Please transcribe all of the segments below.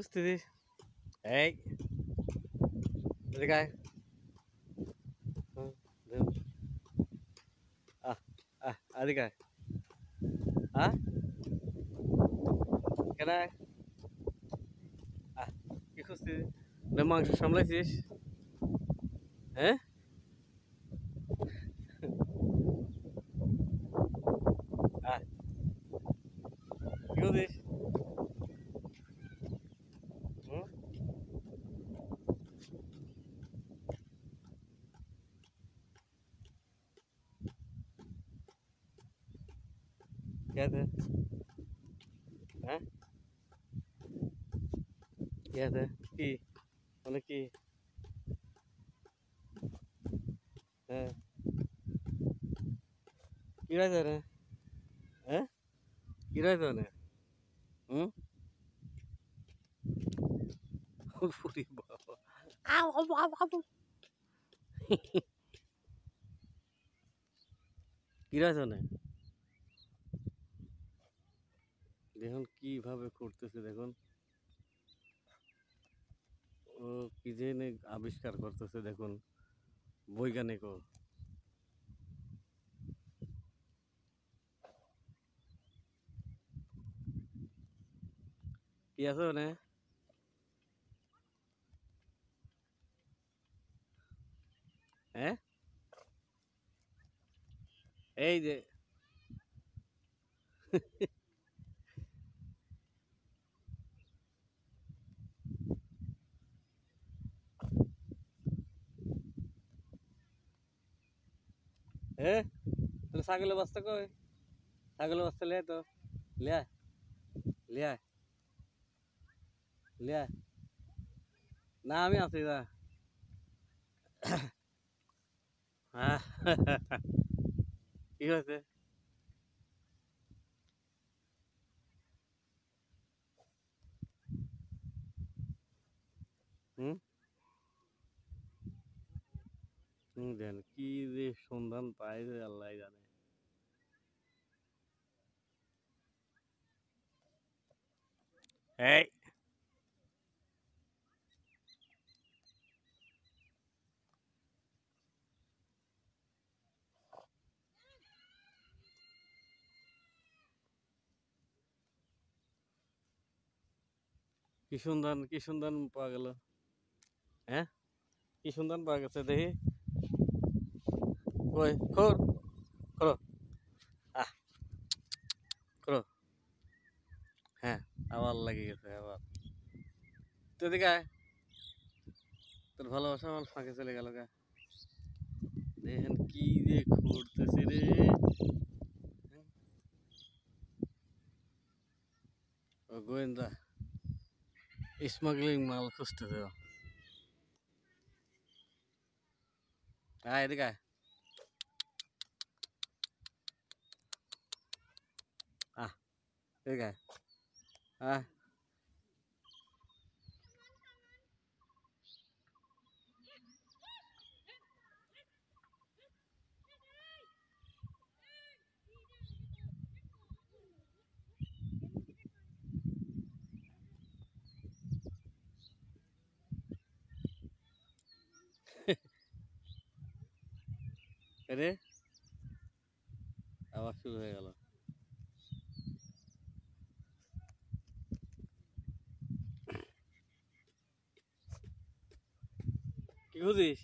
খুঁজতেছি। এই এদিকে আয়। হুম, ধুম। আহ আহ এদিকে আয়। হ্যাঁ কেন আয়? আহ কি খুঁজতেছিস? না মাংস সামলাইছিস? হ্যাঁ আহ কি খুঁজিস? হুম কে আছে? হ্যাঁ কে আছে? কি মানে কি? হ্যাঁ কি রয়েছে রে? হ্যাঁ কি রয়েছে মানে? হুম ওরে বাবা আউ আউ আউ আউ কি রয়েছে মানে? দেখুন কিভাবে করতেছে দেখুন। ও কি জেনে আবিষ্কার করতেছে দেখুন বৈজ্ঞানিকও। কি আছে মানে? হ্যাঁ এই যে হ্যাঁ তাহলে ছাগলের বাচ্চা কই? ছাগলের বাচ্চা লিয়া তো লিয়া লিয়া লিয়া না আমি আছি না। হ্যাঁ কি হয়েছে? হুম হুম দেন কি যে সন্ধান পায় যে আল্লাহ জানে। এই কি সন্ধান পাওয়া গেল? হ্যাঁ কি সন্ধান পাওয়া গেছে দেখি। কই খোর খোলো আহ খোলো। হ্যাঁ আবার লাগিয়ে গেছে আবার। তুই এদিকে আয়। তোর ভালোবাসা আমার ফাঁকে চলে গেল গা। দেখেন কি যে করতেছে রে। ও গোয়েন্দা স্মাগলিং মাল খুঁজতেছে ও। আয় এদিকে আয়। আহ এদিকে আয়। আয় রে আবার শুরু হয়ে গেল। কি খুঁজিস?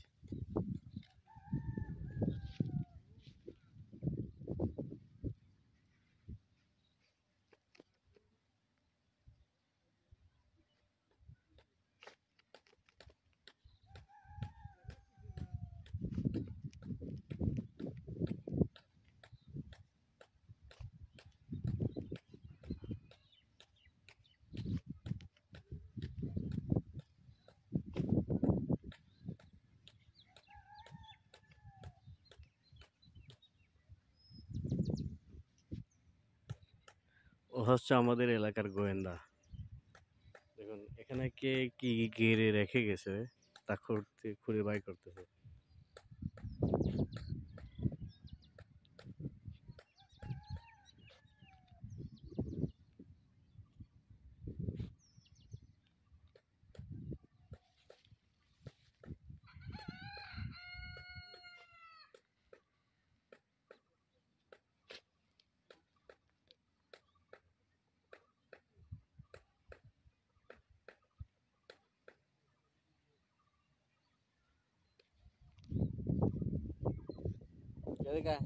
ও হচ্ছে আমাদের এলাকার গোয়েন্দা। দেখুন এখানে কে কি ঘিরে রেখে গেছে তা খুঁড়ে বাই করতেছে। এদিকে আয়।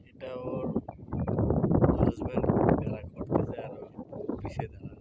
এটা ওর হাজবেন্ড যারা করতেছে আর পিছিয়ে দাঁড়া।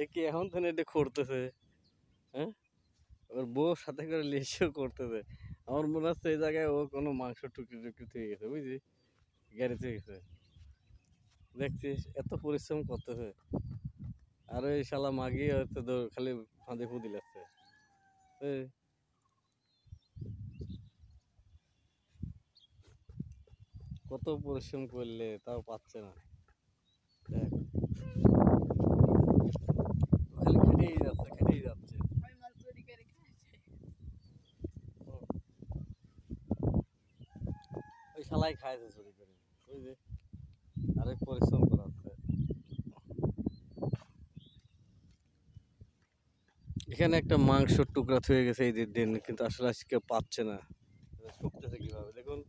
এ কি এখন তো এটা করতেছে? হ্যাঁ, ওর বউ সাথে করে লিসও করতেছে। আমার মনে হচ্ছে এই জায়গায় ও কোনো মাংস টুকরি টুকরি থেকে গেছে, বুঝলি, গাড়িতে গেছে। দেখছিস এত পরিশ্রম করতেছে, আর ওই শালা মাগি হচ্ছে তো খালি ফাঁদে ফুদি লাগছে। কত পরিশ্রম করলে তাও পাচ্ছে না। দেখ, খালি খেটেই যাচ্ছে খেটেই যাচ্ছে। ওই শালাই খাইছে চুরি করে, বুঝলি, আরেক পরিশ্রম করাচ্ছে। এখানে একটা মাংসর টুকরা থয়ে গেছে এই দিন, কিন্তু আসলে আজকে পাচ্ছে না। শুকতেছে কিভাবে দেখুন।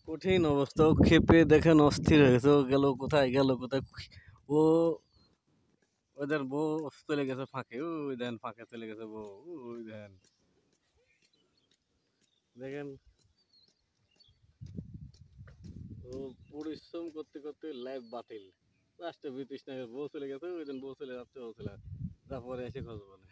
কঠিন অবস্থা, ও ক্ষেপে দেখেন অস্থির হয়ে গেছে। ও গেল কোথায়, গেল কোথায়। ও ওদের বউ চলে গেছে ফাঁকে, ওই দেন ফাঁকে চলে গেছে বউ, ওই দেন। দেখেন ও পরিশ্রম করতে করতে লাইফ বাতিল। লাস্টে ব্রিটিশ নাগের বউ চলে গেছে, ওই দিন বউ চলে যাচ্ছে, বউ চলে যাচ্ছে, তারপরে এসে খোঁজ বলে।